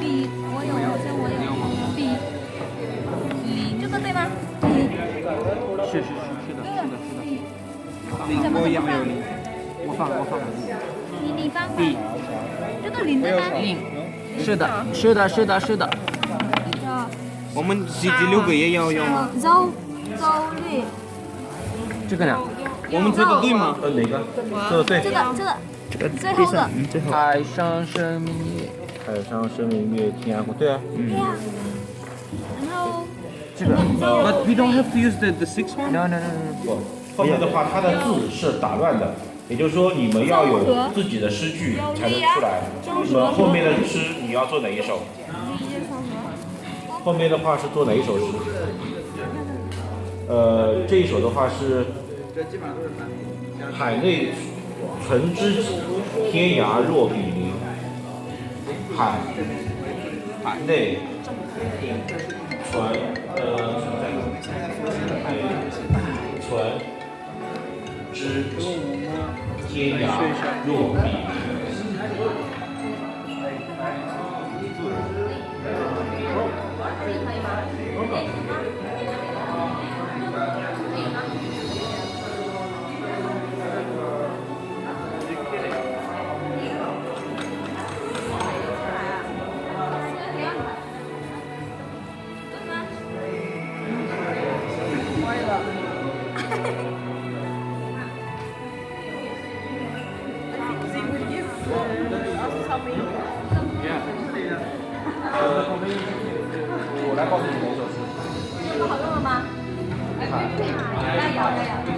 笔，我有，好像我有笔。这个对吗？零我也没有零，我放了。你放吧。这个零对吗？零，是的。我们第六个也要用吗？周率。这个呢？我们这个对吗？哪个？这个对。这个最后的。海上生明月。海上生明月，天涯对啊。对呀。然后。这个。But we don't have to use the sixth one. No. 后面的话，它的字是打乱的，也就是说你们要有自己的诗句才能出来。那么后面的诗你要做哪一首？后面的话是做哪一首诗？这一首的话是海内存知己，天涯若比邻。海内存知己，天涯若比邻。我来告诉你哪首诗。这个好用了吗？加油！